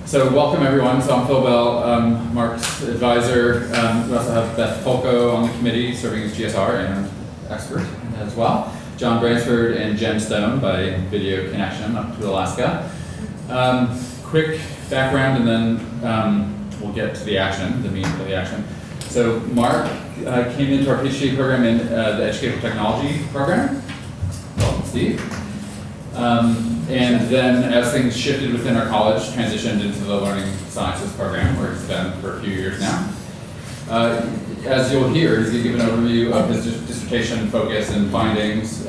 So welcome everyone. So I'm Phil Bell, Mark's advisor. We also have Beth Polko on the committee serving as GSR and expert as well. John Bransford and Jen Stone by video connection up to Alaska. Quick background and then we'll get to the action, the meat of the action. So Mark came into our PhD program in the Educational Technology program. Welcome, Steve. And then as things shifted within our college, transitioned into the Learning Sciences program, where he's been for a few years now. As you'll hear, he's going to give an overview of his dissertation focus and findings.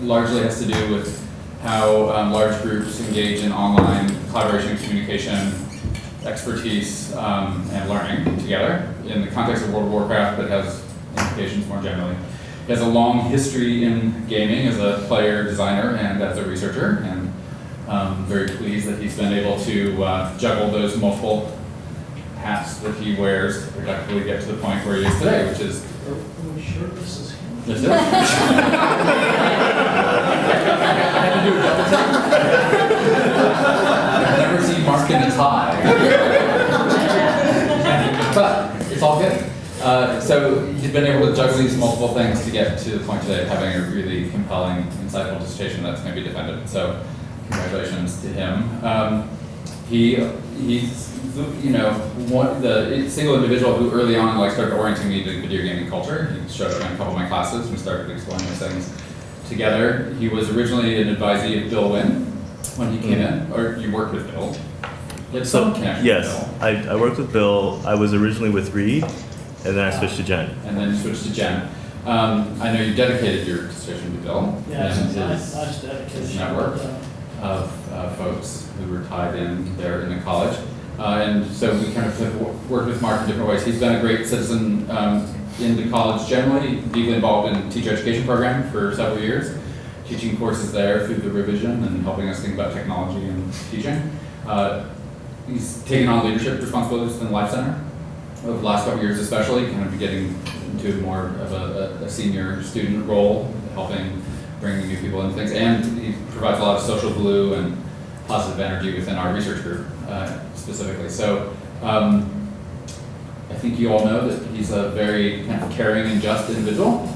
Largely has to do with how large groups engage in online collaboration, communication, expertise, and learning together in the context of World of Warcraft, but has implications more generally. He has a long history in gaming as a player, designer, and as a researcher, and very pleased that he's been able to juggle those multiple hats that he wears to productively get to the point where he is today, which is... Are we sure this is him? This is. I had to do a double take. I've never seen Mark in a tie. But it's all good. So he's been able to juggle these multiple things to get to the point today of having a really compelling, insightful dissertation that's going to be defended. So congratulations to him. He's the single individual who early on started orienting me to video gaming culture. He showed up in a couple of my classes. We started exploring those things together. He was originally an advisee of Bill Wynn when he came in, or you worked with Bill. You had some connection yes, with Bill. I worked with Bill. I was originally with Reed, and then I switched to Jen. And then you switched to Jen. I know you dedicated your dissertation to Bill Yeah, and nice dedication. his network of folks who were tied in there in the college. And so we kind of have worked with Mark in different ways. He's been a great citizen in the college generally, deeply involved in the teacher education program for several years, teaching courses there through the revision and helping us think about technology and teaching. He's taken on leadership responsibilities in the Life Center over the last couple of years especially, kind of getting into more of a senior student role, helping bring new people into things. And he provides a lot of social glue and positive energy within our research group specifically. So I think you all know that he's a very kind of caring and just individual.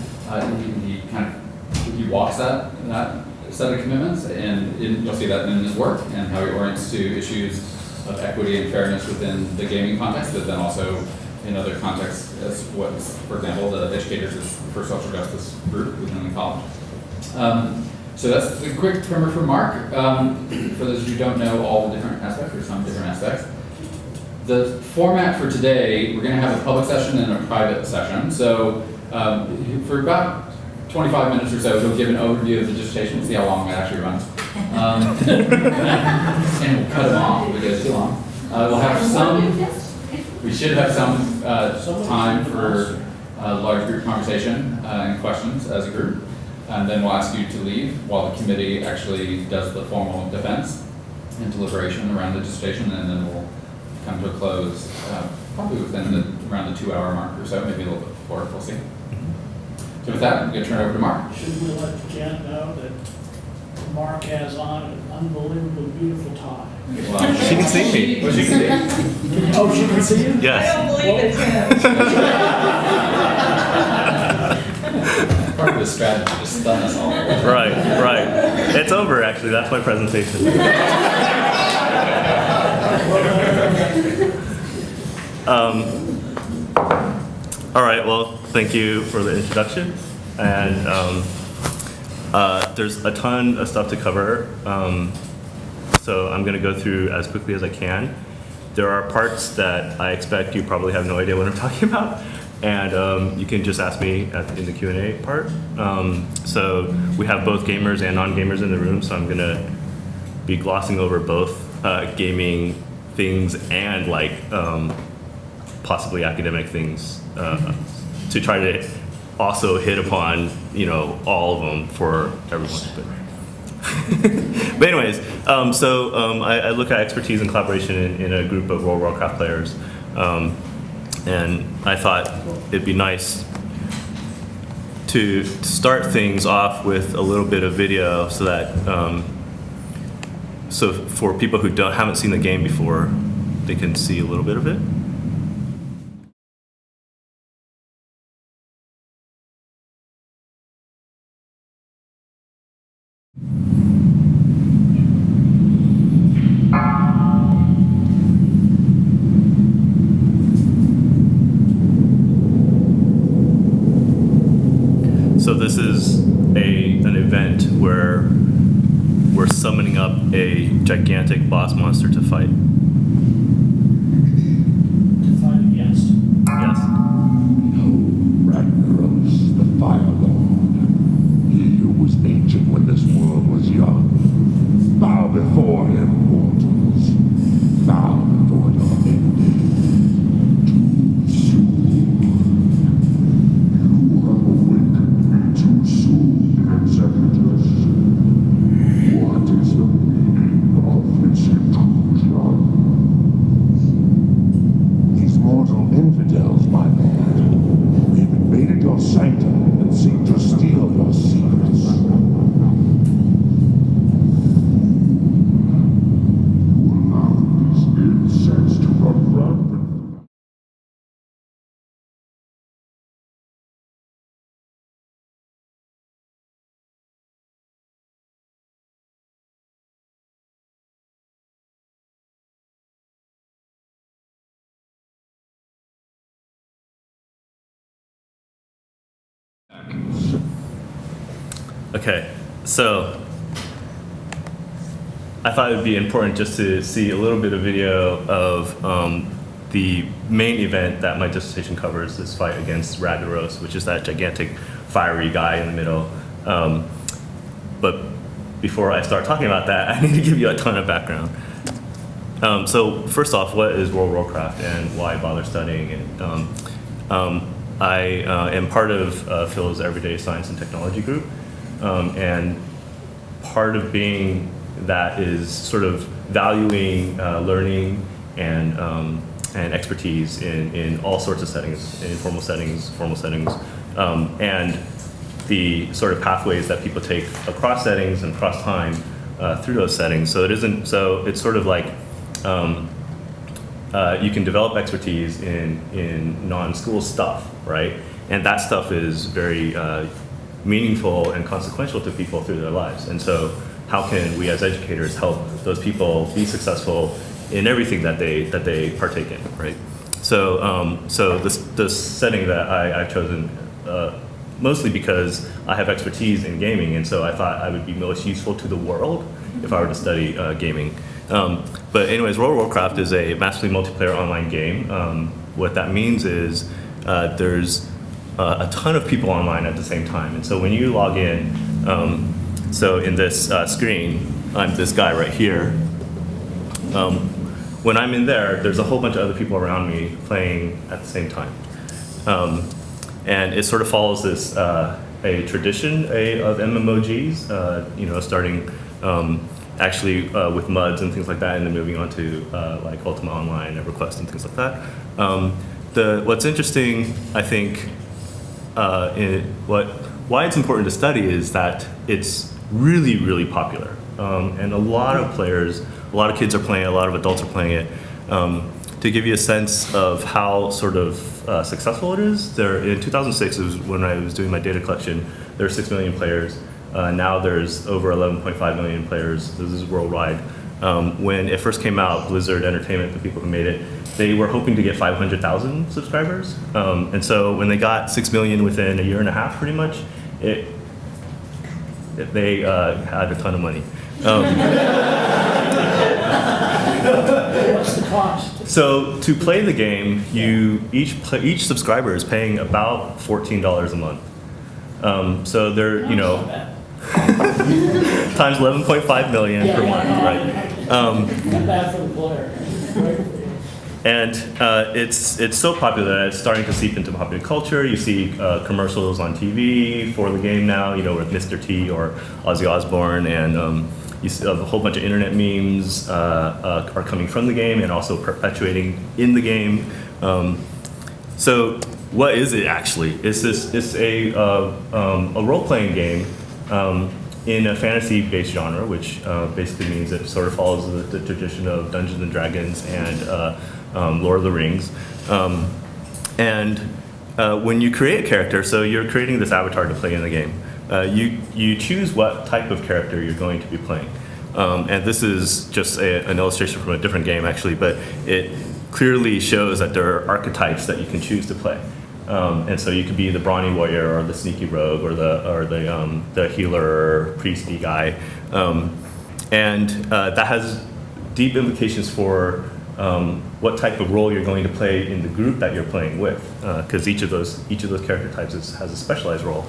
He walks that set of commitments, and you'll see that in his work and how he orients to issues of equity and fairness within the gaming context, but then also in other contexts as what's, for example, the Educators for Social Justice group within the college. So that's the quick primer for Mark. For those of you who don't know all the different aspects, or some different aspects, the format for today, we're going to have a public session and a private session. So for about 25 minutes or so, he'll give an overview of the dissertation. We'll see how long that actually runs. And we'll cut him off if it goes too long. We'll have we should have some time for large group conversation and questions as a group. And then we'll ask you to leave while the committee actually does the formal defense and deliberation around the dissertation, and then we'll come to a close probably within around the 2-hour mark or so, maybe a little bit before, we'll see. So with that, I'm going to turn it over to Mark. Should we let Jen know that Mark has on an unbelievably beautiful tie? Well, She can see me. Well, she can see. Oh, she can see you? Yes. I don't believe it's him. Part of the strategy, just stun us all. Right. It's over, actually. That's my presentation. All right. Well, thank you for the introduction. And there's a ton of stuff to cover. So I'm going to go through as quickly as I can. There are parts that I expect you probably have no idea what I'm talking about. And you can just ask me in the Q&A part. So we have both gamers and non-gamers in the room, so I'm going to be glossing over both gaming things and possibly academic things to try to also hit upon all of them for everyone. But anyways, I look at expertise and collaboration in a group of World of Warcraft players. And I thought it'd be nice to start things off with a little bit of video so that so for people who haven't seen the game before, they can see a little bit of it. So this is an event where we're summoning up a gigantic boss monster to fight. To fight against. Yes. Ragnaros, the Fire Lord. He who was ancient when this world was young. Bow before him, mortals. Bow before your ending. Too soon. You have awakened too soon, executors. What is the meaning of this intrusion? These mortal infidels, my lord. We've invaded your sanctum and seek to steal your secrets. You allowed these insects to run rampant. Okay, so I thought it would be important just to see a little bit of video of the main event that my dissertation covers, this fight against Ragnaros, which is that gigantic fiery guy in the middle. But before I start talking about that, I need to give you a ton of background. So first off, what is World of Warcraft and why bother studying it? I am part of Phil's Everyday Science and Technology group, and part of being that is sort of valuing learning and expertise in all sorts of settings, in informal settings, formal settings, and the sort of pathways that people take across settings and across time through those settings. So it's sort of like you can develop expertise in non-school stuff, right? And that stuff is very meaningful and consequential to people through their lives. And so how can we as educators help those people be successful in everything that they partake in, right? So this setting that I've chosen mostly because I have expertise in gaming, and so I thought I would be most useful to the world if I were to study gaming. But anyways, World of Warcraft is a massively multiplayer online game. What that means is there's a ton of people online at the same time. And so when you log in, so in this screen, I'm this guy right here. When I'm in there, there's a whole bunch of other people around me playing at the same time. And it sort of follows this a tradition of MMOGs, starting actually with MUDs and things like that, and then moving on to like Ultima Online, EverQuest, and things like that. What's interesting, I think, why it's important to study is that it's really, really popular, and a lot of players, a lot of kids are playing it, a lot of adults are playing it. To give you a sense of how sort of successful it is, in 2006 was when I was doing my data collection. There were 6 million players. Now there's over 11.5 million players. This is worldwide. When it first came out, Blizzard Entertainment, the people who made it, they were hoping to get 500,000 subscribers. And so when they got 6 million within a year and a half, pretty much, they had a ton of money. What's the cost? So to play the game, each subscriber is paying about $14 a month. So they're, Not bad. times 11.5 million per month, right? Not bad for the player. Right? And it's so popular that it's starting to seep into popular culture. You see commercials on TV for the game now, with Mr. T or Ozzy Osbourne, and you see a whole bunch of internet memes are coming from the game and also perpetuating in the game. So what is it actually? It's a role-playing game in a fantasy-based genre, which basically means it sort of follows the tradition of Dungeons and Dragons and Lord of the Rings. When you create a character, so you're creating this avatar to play in the game, you choose what type of character you're going to be playing. And this is just an illustration from a different game, actually, but it clearly shows that there are archetypes that you can choose to play. And so you could be the brawny warrior or the sneaky rogue or the healer priesty guy. That has deep implications for what type of role you're going to play in the group that you're playing with, because each of those character types has a specialized role.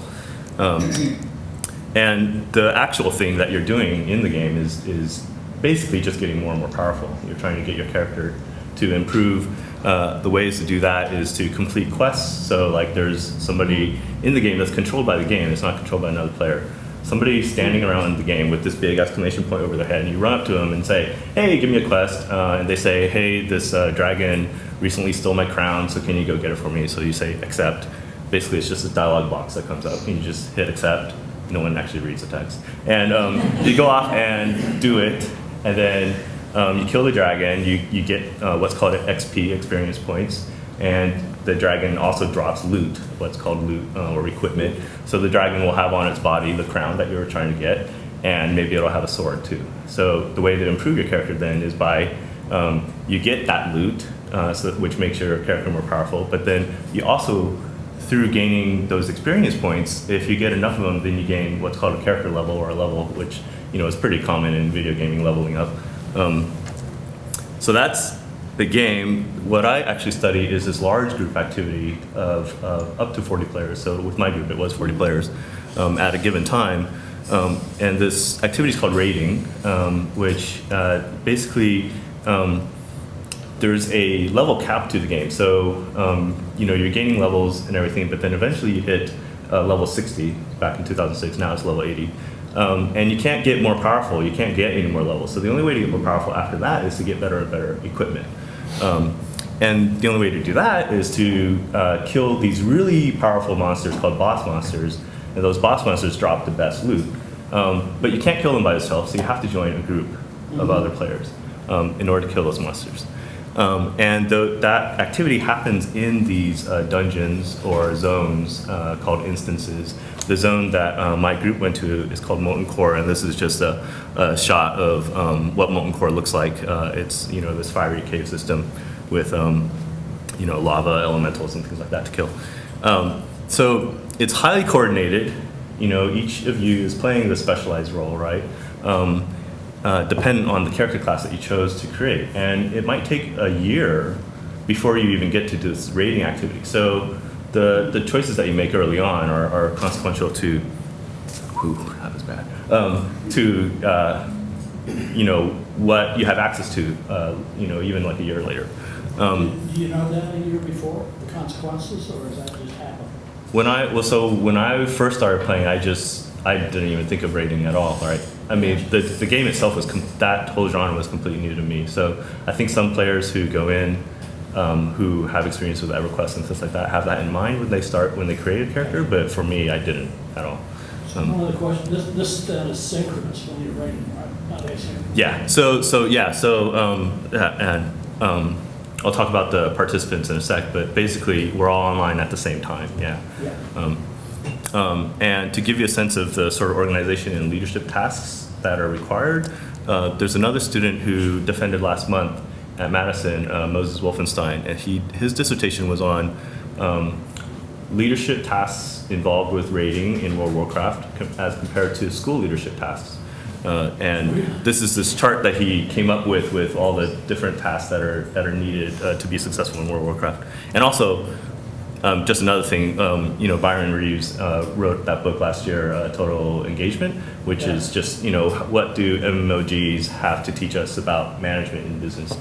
And the actual thing that you're doing in the game is basically just getting more and more powerful. You're trying to get your character to improve. The ways to do that is to complete quests. So like there's somebody in the game that's controlled by the game, it's not controlled by another player. Somebody standing around the game with this big exclamation point over their head, and you run up to them and say, hey, give me a quest. And they say, hey, this dragon recently stole my crown, so can you go get it for me? So you say, accept. Basically, it's just a dialogue box that comes up, and you just hit accept. No one actually reads the text. And you go off and do it, and then you kill the dragon. You get what's called an XP, experience points, and the dragon also drops loot, what's called loot or equipment. So the dragon will have on its body the crown that you were trying to get, and maybe it'll have a sword too. So the way to improve your character then is by you get that loot, which makes your character more powerful, but then you also, through gaining those experience points, if you get enough of them, then you gain what's called a character level, or a level, which is pretty common in video gaming, leveling up. So that's the game. What I actually study is this large group activity of up to 40 players. So with my group, it was 40 players at a given time. And this activity is called raiding, which basically there's a level cap to the game. So you're gaining levels and everything, but then eventually you hit level 60 back in 2006. Now it's level 80. And you can't get more powerful. You can't get any more levels. So the only way to get more powerful after that is to get better and better equipment. And the only way to do that is to kill these really powerful monsters called boss monsters. And those boss monsters drop the best loot. But you can't kill them by yourself, so you have to join a group of other players in order to kill those monsters. That activity happens in these dungeons or zones called instances. The zone that my group went to is called Molten Core, and this is just a shot of what Molten Core looks like. It's this fiery cave system with lava elementals and things like that to kill. So it's highly coordinated. Each of you is playing the specialized role, right? Dependent on the character class that you chose to create. And it might take a year before you even get to this raiding activity. So the choices that you make early on are consequential to, that was bad, what you have access to, even like a year later. Do you know that a year before, the consequences, or does that just happen? When I first started playing, I didn't even think of raiding at all, right? I mean, the game itself that whole genre was completely new to me. So I think some players who go in, who have experience with EverQuest and stuff like that, have that in mind when they create a character. But for me, I didn't at all. One other question: this is synchronous when you're writing, right? Not asynchronous. Yeah. I'll talk about the participants in a sec, but basically we're all online at the same time. Yeah. And to give you a sense of the sort of organization and leadership tasks that are required, there's another student who defended last month at Madison, Moses Wolfenstein, and his dissertation was on leadership tasks involved with raiding in World of Warcraft as compared to school leadership tasks. And this is this chart that he came up with all the different tasks that are needed to be successful in World of Warcraft. And also, just another thing, Byron Reeves wrote that book last year, Total Engagement, which is just, what do MMOGs have to teach us about management in business?